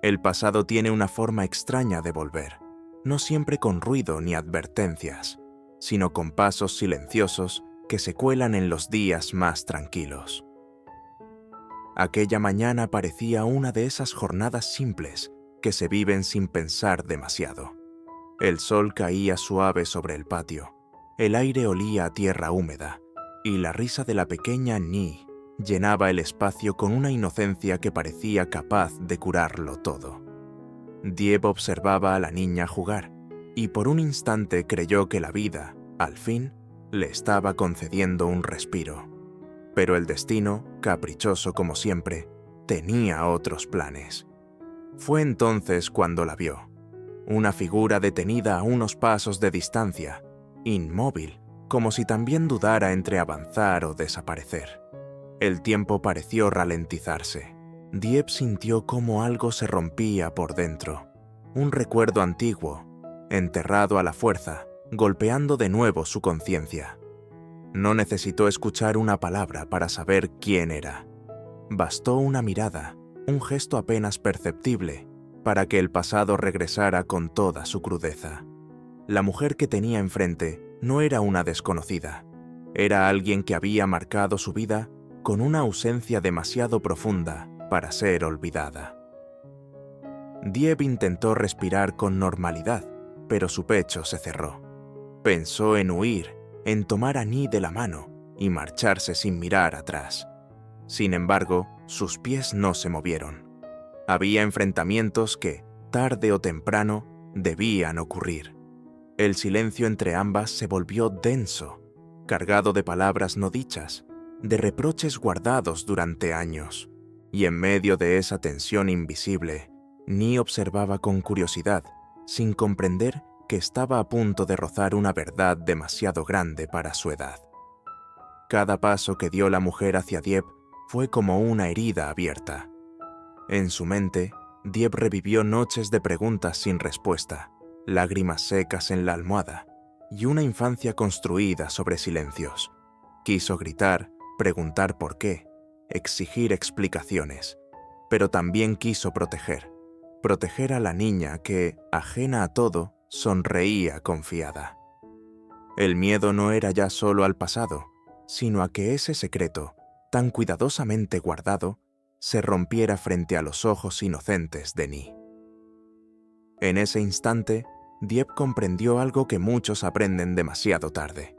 El pasado tiene una forma extraña de volver, no siempre con ruido ni advertencias, sino con pasos silenciosos que se cuelan en los días más tranquilos. Aquella mañana parecía una de esas jornadas simples que se viven sin pensar demasiado. El sol caía suave sobre el patio, el aire olía a tierra húmeda, y la risa de la pequeña Nhi llenaba el espacio con una inocencia que parecía capaz de curarlo todo. Dieppe observaba a la niña jugar, y por un instante creyó que la vida, al fin, le estaba concediendo un respiro. Pero el destino, caprichoso como siempre, tenía otros planes. Fue entonces cuando la vio. Una figura detenida a unos pasos de distancia, inmóvil, como si también dudara entre avanzar o desaparecer. El tiempo pareció ralentizarse. Dieppe sintió cómo algo se rompía por dentro. Un recuerdo antiguo, enterrado a la fuerza, golpeando de nuevo su conciencia. No necesitó escuchar una palabra para saber quién era. Bastó una mirada, un gesto apenas perceptible, para que el pasado regresara con toda su crudeza. La mujer que tenía enfrente no era una desconocida. Era alguien que había marcado su vida con una ausencia demasiado profunda para ser olvidada. Dieppe intentó respirar con normalidad, pero su pecho se cerró. Pensó en huir, en tomar a Nhi de la mano y marcharse sin mirar atrás. Sin embargo, sus pies no se movieron. Había enfrentamientos que, tarde o temprano, debían ocurrir. El silencio entre ambas se volvió denso, cargado de palabras no dichas, de reproches guardados durante años. Y en medio de esa tensión invisible, Nhi observaba con curiosidad, sin comprender que estaba a punto de rozar una verdad demasiado grande para su edad. Cada paso que dio la mujer hacia Dieppe fue como una herida abierta. En su mente, Dieppe revivió noches de preguntas sin respuesta, lágrimas secas en la almohada y una infancia construida sobre silencios. Quiso gritar, preguntar por qué, exigir explicaciones, pero también quiso proteger a la niña que, ajena a todo, sonreía confiada. El miedo no era ya solo al pasado, sino a que ese secreto, tan cuidadosamente guardado, se rompiera frente a los ojos inocentes de Nhi. En ese instante, Dieppe comprendió algo que muchos aprenden demasiado tarde,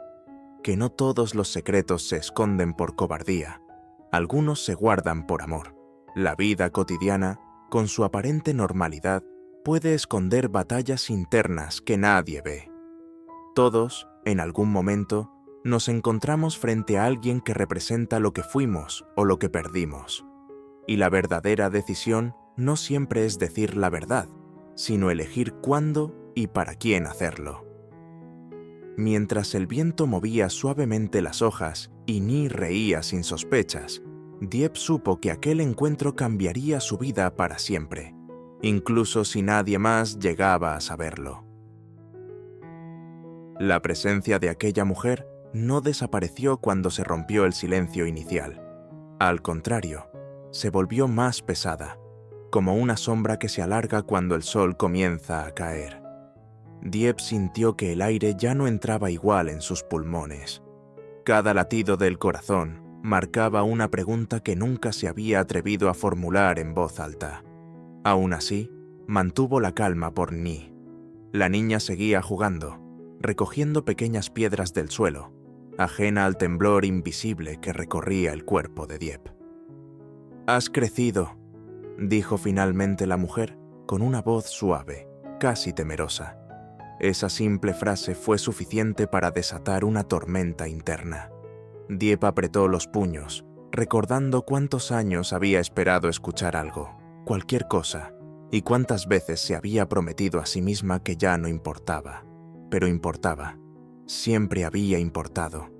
que no todos los secretos se esconden por cobardía, algunos se guardan por amor. La vida cotidiana, con su aparente normalidad, puede esconder batallas internas que nadie ve. Todos, en algún momento, nos encontramos frente a alguien que representa lo que fuimos o lo que perdimos. Y la verdadera decisión no siempre es decir la verdad, sino elegir cuándo y para quién hacerlo. Mientras el viento movía suavemente las hojas y Nhi reía sin sospechas, Dieppe supo que aquel encuentro cambiaría su vida para siempre, incluso si nadie más llegaba a saberlo. La presencia de aquella mujer no desapareció cuando se rompió el silencio inicial. Al contrario, se volvió más pesada, como una sombra que se alarga cuando el sol comienza a caer. Dieppe sintió que el aire ya no entraba igual en sus pulmones. Cada latido del corazón marcaba una pregunta que nunca se había atrevido a formular en voz alta. Aún así, mantuvo la calma por Nhi. La niña seguía jugando, recogiendo pequeñas piedras del suelo, ajena al temblor invisible que recorría el cuerpo de Dieppe. «Has crecido», dijo finalmente la mujer con una voz suave, casi temerosa. Esa simple frase fue suficiente para desatar una tormenta interna. Dieppe apretó los puños, recordando cuántos años había esperado escuchar algo, cualquier cosa, y cuántas veces se había prometido a sí misma que ya no importaba. Pero importaba. Siempre había importado.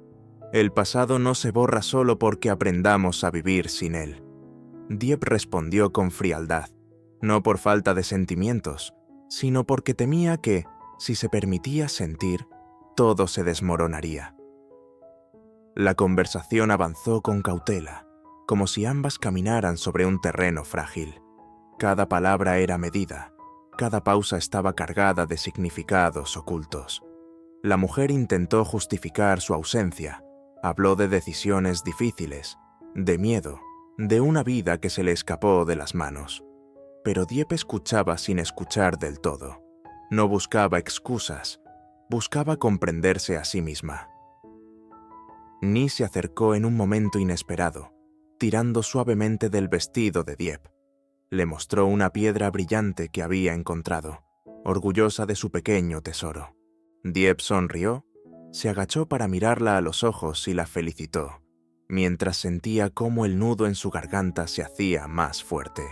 El pasado no se borra solo porque aprendamos a vivir sin él. Dieppe respondió con frialdad, no por falta de sentimientos, sino porque temía que, si se permitía sentir, todo se desmoronaría. La conversación avanzó con cautela, como si ambas caminaran sobre un terreno frágil. Cada palabra era medida, cada pausa estaba cargada de significados ocultos. La mujer intentó justificar su ausencia, habló de decisiones difíciles, de miedo, de una vida que se le escapó de las manos. Pero Dieppe escuchaba sin escuchar del todo. No buscaba excusas, buscaba comprenderse a sí misma. Ni se acercó en un momento inesperado, tirando suavemente del vestido de Dieppe. Le mostró una piedra brillante que había encontrado, orgullosa de su pequeño tesoro. Dieppe sonrió, se agachó para mirarla a los ojos y la felicitó, mientras sentía cómo el nudo en su garganta se hacía más fuerte.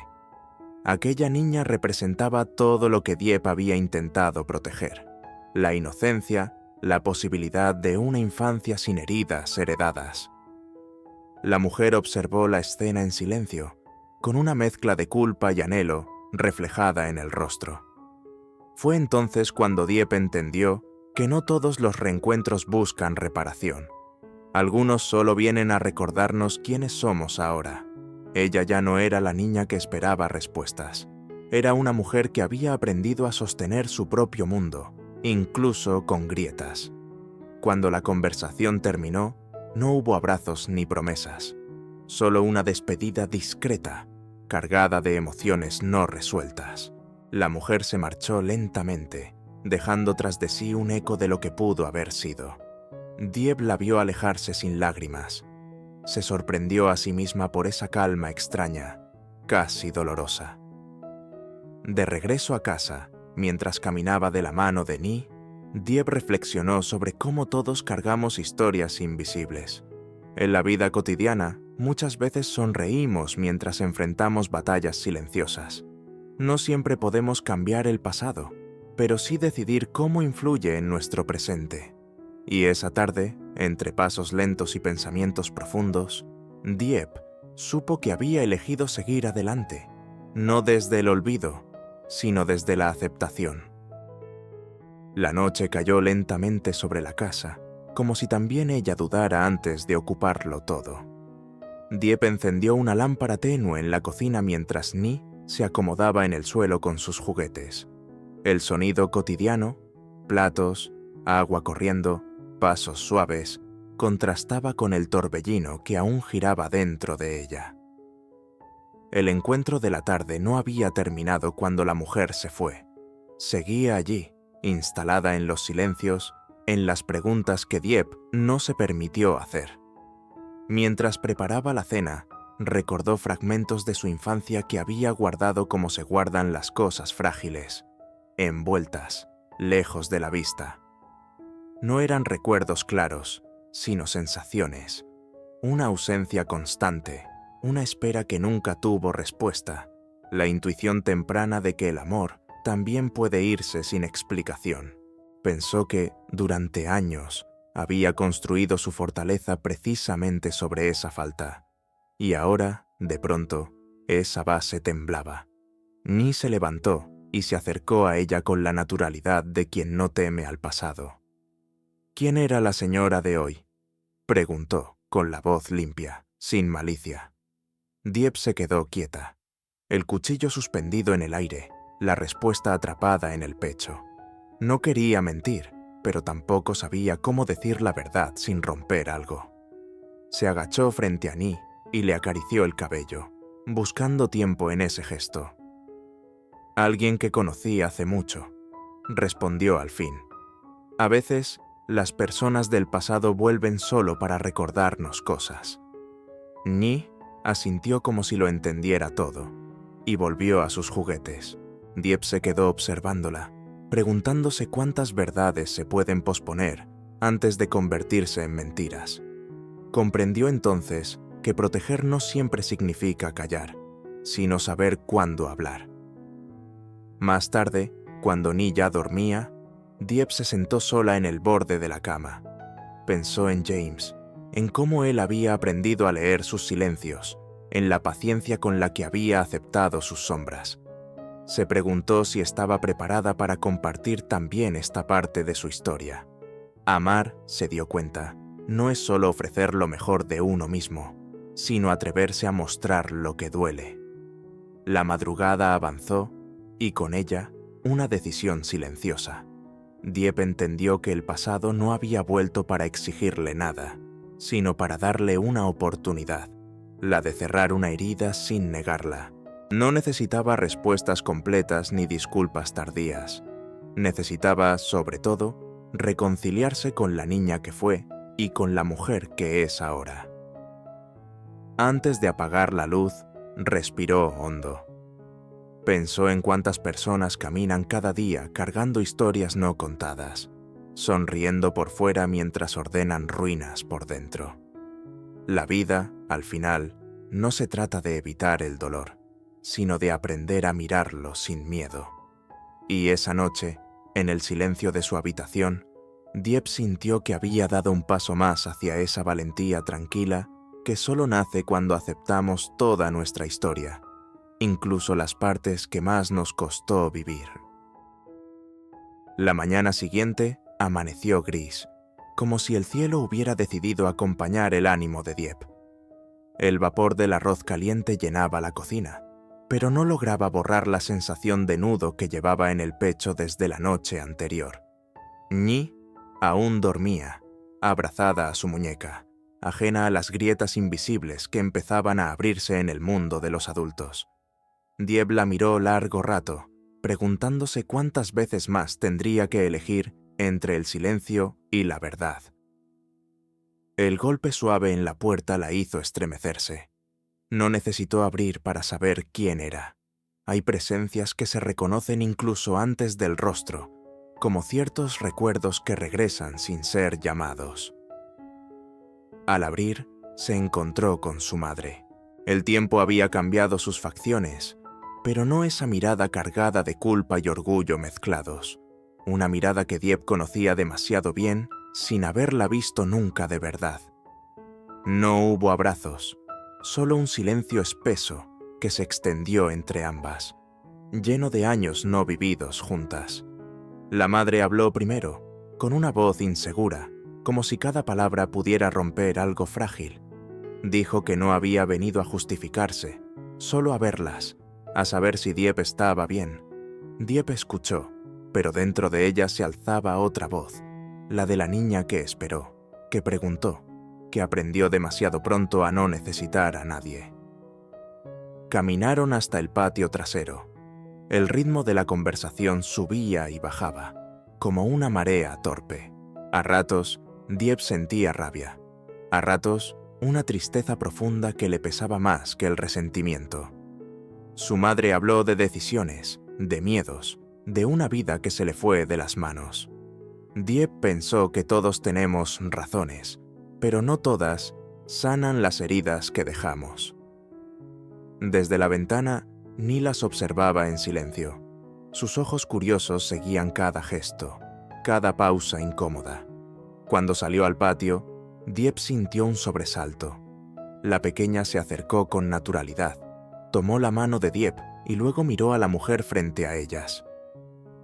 Aquella niña representaba todo lo que Dieppe había intentado proteger: la inocencia, la posibilidad de una infancia sin heridas heredadas. La mujer observó la escena en silencio, con una mezcla de culpa y anhelo reflejada en el rostro. Fue entonces cuando Dieppe entendió que no todos los reencuentros buscan reparación. Algunos solo vienen a recordarnos quiénes somos ahora. Ella ya no era la niña que esperaba respuestas. Era una mujer que había aprendido a sostener su propio mundo, incluso con grietas. Cuando la conversación terminó, no hubo abrazos ni promesas. Solo una despedida discreta, cargada de emociones no resueltas. La mujer se marchó lentamente, dejando tras de sí un eco de lo que pudo haber sido. Dieppe la vio alejarse sin lágrimas. Se sorprendió a sí misma por esa calma extraña, casi dolorosa. De regreso a casa, mientras caminaba de la mano de Ni, Dieppe reflexionó sobre cómo todos cargamos historias invisibles. En la vida cotidiana, muchas veces sonreímos mientras enfrentamos batallas silenciosas. No siempre podemos cambiar el pasado, pero sí decidir cómo influye en nuestro presente. Y esa tarde, entre pasos lentos y pensamientos profundos, Dieppe supo que había elegido seguir adelante, no desde el olvido, sino desde la aceptación. La noche cayó lentamente sobre la casa, como si también ella dudara antes de ocuparlo todo. Dieppe encendió una lámpara tenue en la cocina mientras Ni se acomodaba en el suelo con sus juguetes. El sonido cotidiano, platos, agua corriendo, pasos suaves, contrastaba con el torbellino que aún giraba dentro de ella. El encuentro de la tarde no había terminado cuando la mujer se fue. Seguía allí, instalada en los silencios, en las preguntas que Dieppe no se permitió hacer. Mientras preparaba la cena, recordó fragmentos de su infancia que había guardado como se guardan las cosas frágiles, envueltas, lejos de la vista. No eran recuerdos claros, sino sensaciones, una ausencia constante, una espera que nunca tuvo respuesta, la intuición temprana de que el amor también puede irse sin explicación. Pensó que, durante años, había construido su fortaleza precisamente sobre esa falta, y ahora, de pronto, esa base temblaba. Ni se levantó y se acercó a ella con la naturalidad de quien no teme al pasado. ¿Quién era la señora de hoy?, preguntó, con la voz limpia, sin malicia. Dieppe se quedó quieta, el cuchillo suspendido en el aire, la respuesta atrapada en el pecho. No quería mentir, pero tampoco sabía cómo decir la verdad sin romper algo. Se agachó frente a Ni y le acarició el cabello, buscando tiempo en ese gesto. «Alguien que conocí hace mucho», respondió al fin. «A veces, las personas del pasado vuelven solo para recordarnos cosas». Ni asintió como si lo entendiera todo, y volvió a sus juguetes. Dieppe se quedó observándola, preguntándose cuántas verdades se pueden posponer antes de convertirse en mentiras. Comprendió entonces que proteger no siempre significa callar, sino saber cuándo hablar. Más tarde, cuando Ni ya dormía, Dieppe se sentó sola en el borde de la cama. Pensó en James, en cómo él había aprendido a leer sus silencios, en la paciencia con la que había aceptado sus sombras. Se preguntó si estaba preparada para compartir también esta parte de su historia. Amar, se dio cuenta, no es solo ofrecer lo mejor de uno mismo, sino atreverse a mostrar lo que duele. La madrugada avanzó, y con ella, una decisión silenciosa. Dieppe entendió que el pasado no había vuelto para exigirle nada, sino para darle una oportunidad, la de cerrar una herida sin negarla. No necesitaba respuestas completas ni disculpas tardías. Necesitaba, sobre todo, reconciliarse con la niña que fue y con la mujer que es ahora. Antes de apagar la luz, respiró hondo. Pensó en cuántas personas caminan cada día cargando historias no contadas, sonriendo por fuera mientras ordenan ruinas por dentro. La vida, al final, no se trata de evitar el dolor, sino de aprender a mirarlo sin miedo. Y esa noche, en el silencio de su habitación, Dieppe sintió que había dado un paso más hacia esa valentía tranquila que solo nace cuando aceptamos toda nuestra historia, incluso las partes que más nos costó vivir. La mañana siguiente amaneció gris, como si el cielo hubiera decidido acompañar el ánimo de Dieppe. El vapor del arroz caliente llenaba la cocina, pero no lograba borrar la sensación de nudo que llevaba en el pecho desde la noche anterior. Nhi aún dormía, abrazada a su muñeca, ajena a las grietas invisibles que empezaban a abrirse en el mundo de los adultos. Dieppe la miró largo rato, preguntándose cuántas veces más tendría que elegir entre el silencio y la verdad. El golpe suave en la puerta la hizo estremecerse. No necesitó abrir para saber quién era. Hay presencias que se reconocen incluso antes del rostro, como ciertos recuerdos que regresan sin ser llamados. Al abrir, se encontró con su madre. El tiempo había cambiado sus facciones, pero no esa mirada cargada de culpa y orgullo mezclados. Una mirada que Dieppe conocía demasiado bien sin haberla visto nunca de verdad. No hubo abrazos, solo un silencio espeso que se extendió entre ambas, lleno de años no vividos juntas. La madre habló primero, con una voz insegura, como si cada palabra pudiera romper algo frágil. Dijo que no había venido a justificarse, solo a verlas, a saber si Dieppe estaba bien. Dieppe escuchó, pero dentro de ella se alzaba otra voz, la de la niña que esperó, que preguntó, que aprendió demasiado pronto a no necesitar a nadie. Caminaron hasta el patio trasero. El ritmo de la conversación subía y bajaba, como una marea torpe. A ratos, Dieppe sentía rabia. A ratos, una tristeza profunda que le pesaba más que el resentimiento. Su madre habló de decisiones, de miedos, de una vida que se le fue de las manos. Dieppe pensó que todos tenemos razones, pero no todas sanan las heridas que dejamos. Desde la ventana, Nhi las observaba en silencio. Sus ojos curiosos seguían cada gesto, cada pausa incómoda. Cuando salió al patio, Dieppe sintió un sobresalto. La pequeña se acercó con naturalidad, tomó la mano de Dieppe y luego miró a la mujer frente a ellas.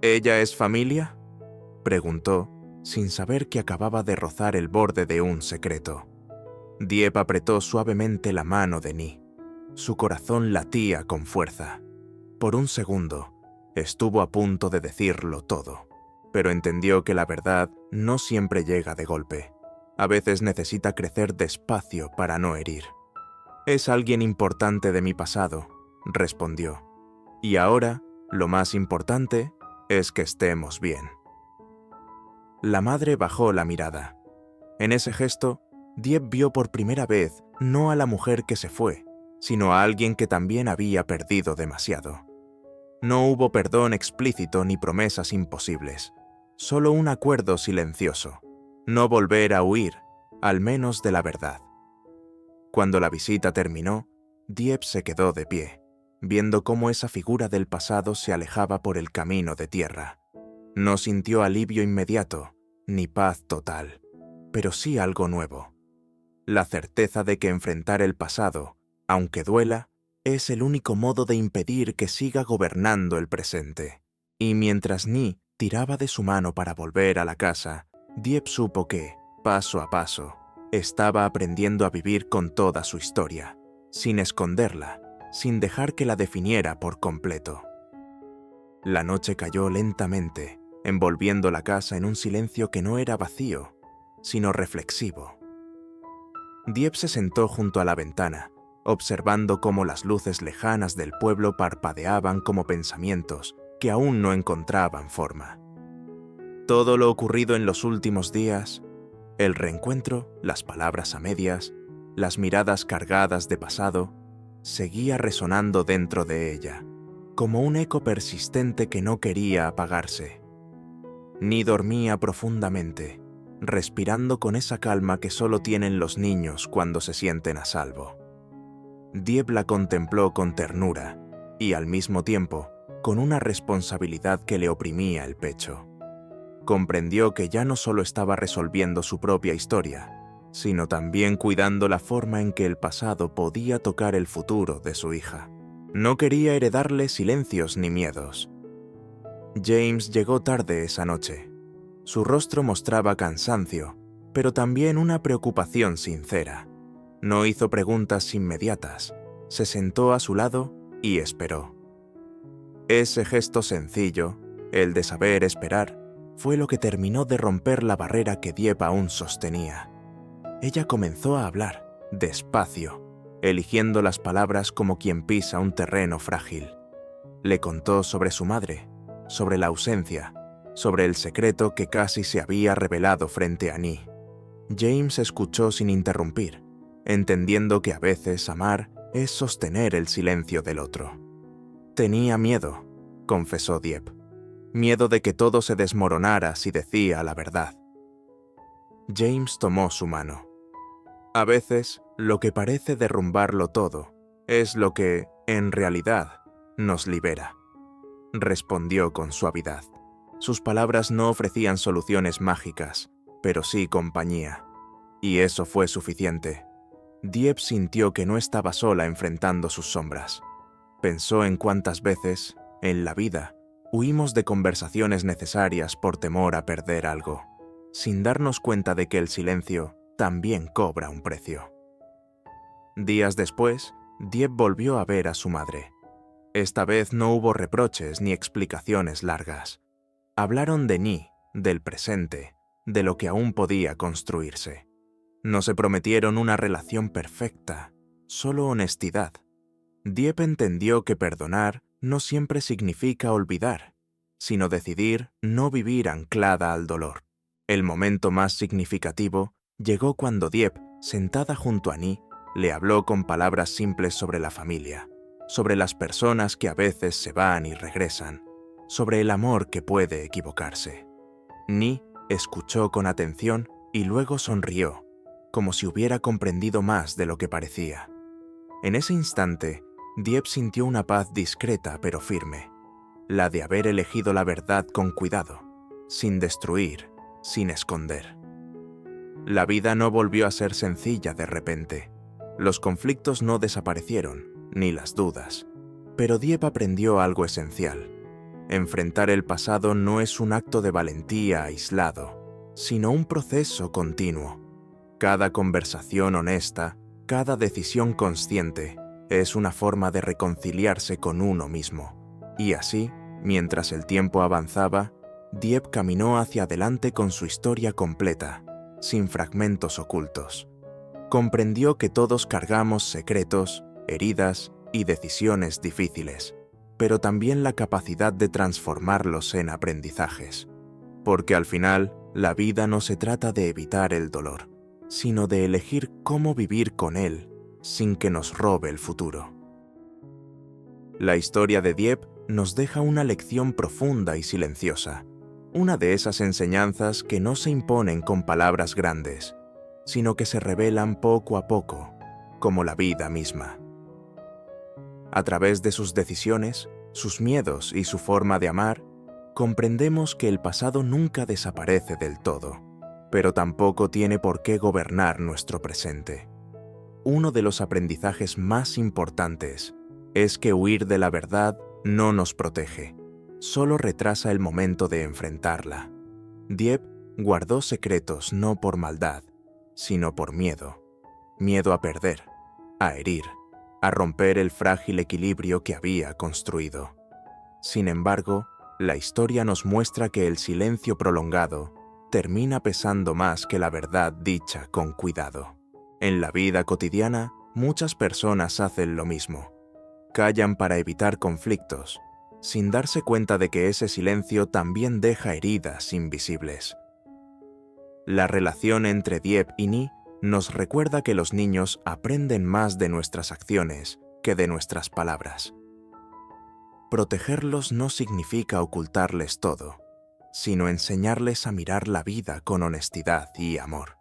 ¿Ella es familia?, preguntó, sin saber que acababa de rozar el borde de un secreto. Dieppe apretó suavemente la mano de Nhi. Su corazón latía con fuerza. Por un segundo, estuvo a punto de decirlo todo, pero entendió que la verdad no siempre llega de golpe. A veces necesita crecer despacio para no herir. «Es alguien importante de mi pasado», respondió. «Y ahora, lo más importante es que estemos bien». La madre bajó la mirada. En ese gesto, Dieppe vio por primera vez no a la mujer que se fue, sino a alguien que también había perdido demasiado. No hubo perdón explícito ni promesas imposibles, solo un acuerdo silencioso, no volver a huir, al menos de la verdad. Cuando la visita terminó, Dieppe se quedó de pie, viendo cómo esa figura del pasado se alejaba por el camino de tierra. No sintió alivio inmediato, ni paz total, pero sí algo nuevo. La certeza de que enfrentar el pasado, aunque duela, es el único modo de impedir que siga gobernando el presente. Y mientras Nhi tiraba de su mano para volver a la casa, Dieppe supo que, paso a paso, estaba aprendiendo a vivir con toda su historia, sin esconderla, sin dejar que la definiera por completo. La noche cayó lentamente, envolviendo la casa en un silencio que no era vacío, sino reflexivo. Dieppe se sentó junto a la ventana, observando cómo las luces lejanas del pueblo parpadeaban como pensamientos que aún no encontraban forma. Todo lo ocurrido en los últimos días, el reencuentro, las palabras a medias, las miradas cargadas de pasado, seguía resonando dentro de ella, como un eco persistente que no quería apagarse. Ni dormía profundamente, respirando con esa calma que solo tienen los niños cuando se sienten a salvo. Dieppe la contempló con ternura y, al mismo tiempo, con una responsabilidad que le oprimía el pecho. Comprendió que ya no solo estaba resolviendo su propia historia, sino también cuidando la forma en que el pasado podía tocar el futuro de su hija. No quería heredarle silencios ni miedos. James llegó tarde esa noche. Su rostro mostraba cansancio, pero también una preocupación sincera. No hizo preguntas inmediatas, se sentó a su lado y esperó. Ese gesto sencillo, el de saber esperar, fue lo que terminó de romper la barrera que Dieppe aún sostenía. Ella comenzó a hablar, despacio, eligiendo las palabras como quien pisa un terreno frágil. Le contó sobre su madre, sobre la ausencia, sobre el secreto que casi se había revelado frente a Annie. James escuchó sin interrumpir, entendiendo que a veces amar es sostener el silencio del otro. Tenía miedo, confesó Dieppe. Miedo de que todo se desmoronara si decía la verdad. James tomó su mano. A veces, lo que parece derrumbarlo todo es lo que, en realidad, nos libera, respondió con suavidad. Sus palabras no ofrecían soluciones mágicas, pero sí compañía. Y eso fue suficiente. Dieppe sintió que no estaba sola enfrentando sus sombras. Pensó en cuántas veces, en la vida, huimos de conversaciones necesarias por temor a perder algo, sin darnos cuenta de que el silencio también cobra un precio. Días después, Dieppe volvió a ver a su madre. Esta vez no hubo reproches ni explicaciones largas. Hablaron de Annie, del presente, de lo que aún podía construirse. No se prometieron una relación perfecta, solo honestidad. Dieppe entendió que perdonar no siempre significa olvidar, sino decidir no vivir anclada al dolor. El momento más significativo llegó cuando Dieppe, sentada junto a Annie, le habló con palabras simples sobre la familia, sobre las personas que a veces se van y regresan, sobre el amor que puede equivocarse. Annie escuchó con atención y luego sonrió, como si hubiera comprendido más de lo que parecía. En ese instante, Dieppe sintió una paz discreta pero firme, la de haber elegido la verdad con cuidado, sin destruir, sin esconder. La vida no volvió a ser sencilla de repente. Los conflictos no desaparecieron, ni las dudas. Pero Dieppe aprendió algo esencial. Enfrentar el pasado no es un acto de valentía aislado, sino un proceso continuo. Cada conversación honesta, cada decisión consciente, es una forma de reconciliarse con uno mismo. Y así, mientras el tiempo avanzaba, Dieppe caminó hacia adelante con su historia completa, sin fragmentos ocultos. Comprendió que todos cargamos secretos, heridas y decisiones difíciles, pero también la capacidad de transformarlos en aprendizajes. Porque al final, la vida no se trata de evitar el dolor, sino de elegir cómo vivir con él, sin que nos robe el futuro. La historia de Dieppe nos deja una lección profunda y silenciosa, una de esas enseñanzas que no se imponen con palabras grandes, sino que se revelan poco a poco, como la vida misma. A través de sus decisiones, sus miedos y su forma de amar, comprendemos que el pasado nunca desaparece del todo, pero tampoco tiene por qué gobernar nuestro presente. Uno de los aprendizajes más importantes es que huir de la verdad no nos protege, solo retrasa el momento de enfrentarla. Dieppe guardó secretos no por maldad, sino por miedo. Miedo a perder, a herir, a romper el frágil equilibrio que había construido. Sin embargo, la historia nos muestra que el silencio prolongado termina pesando más que la verdad dicha con cuidado. En la vida cotidiana, muchas personas hacen lo mismo. Callan para evitar conflictos, sin darse cuenta de que ese silencio también deja heridas invisibles. La relación entre Dieppe y Nhi nos recuerda que los niños aprenden más de nuestras acciones que de nuestras palabras. Protegerlos no significa ocultarles todo, sino enseñarles a mirar la vida con honestidad y amor.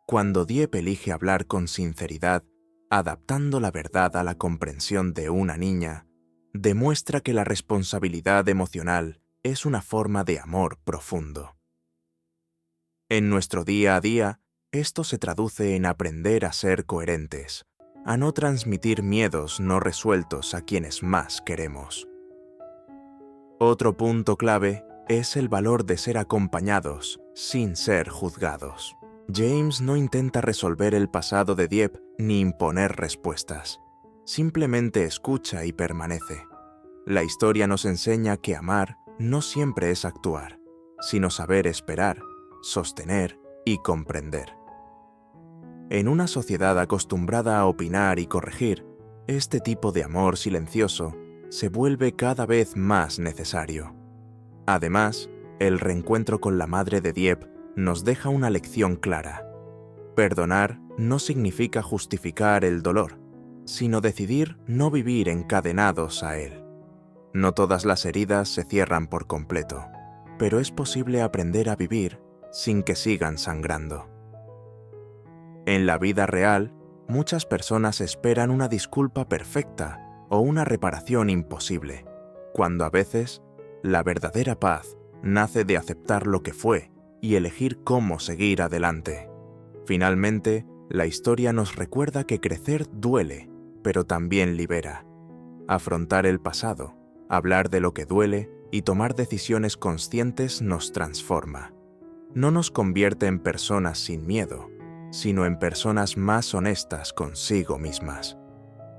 Cuando Dieppe elige hablar con sinceridad, adaptando la verdad a la comprensión de una niña, demuestra que la responsabilidad emocional es una forma de amor profundo. En nuestro día a día, esto se traduce en aprender a ser coherentes, a no transmitir miedos no resueltos a quienes más queremos. Otro punto clave es el valor de ser acompañados sin ser juzgados. James no intenta resolver el pasado de Dieppe ni imponer respuestas. Simplemente escucha y permanece. La historia nos enseña que amar no siempre es actuar, sino saber esperar, sostener y comprender. En una sociedad acostumbrada a opinar y corregir, este tipo de amor silencioso se vuelve cada vez más necesario. Además, el reencuentro con la madre de Dieppe nos deja una lección clara. Perdonar no significa justificar el dolor, sino decidir no vivir encadenados a él. No todas las heridas se cierran por completo, pero es posible aprender a vivir sin que sigan sangrando. En la vida real, muchas personas esperan una disculpa perfecta o una reparación imposible, cuando a veces la verdadera paz nace de aceptar lo que fue y elegir cómo seguir adelante. Finalmente, la historia nos recuerda que crecer duele, pero también libera. Afrontar el pasado, hablar de lo que duele y tomar decisiones conscientes nos transforma. No nos convierte en personas sin miedo, sino en personas más honestas consigo mismas.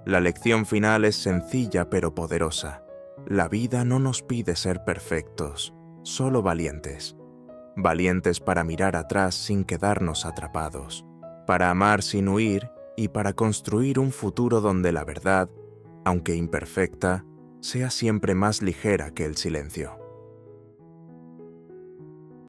La lección final es sencilla pero poderosa. La vida no nos pide ser perfectos, solo valientes. Valientes para mirar atrás sin quedarnos atrapados, para amar sin huir y para construir un futuro donde la verdad, aunque imperfecta, sea siempre más ligera que el silencio.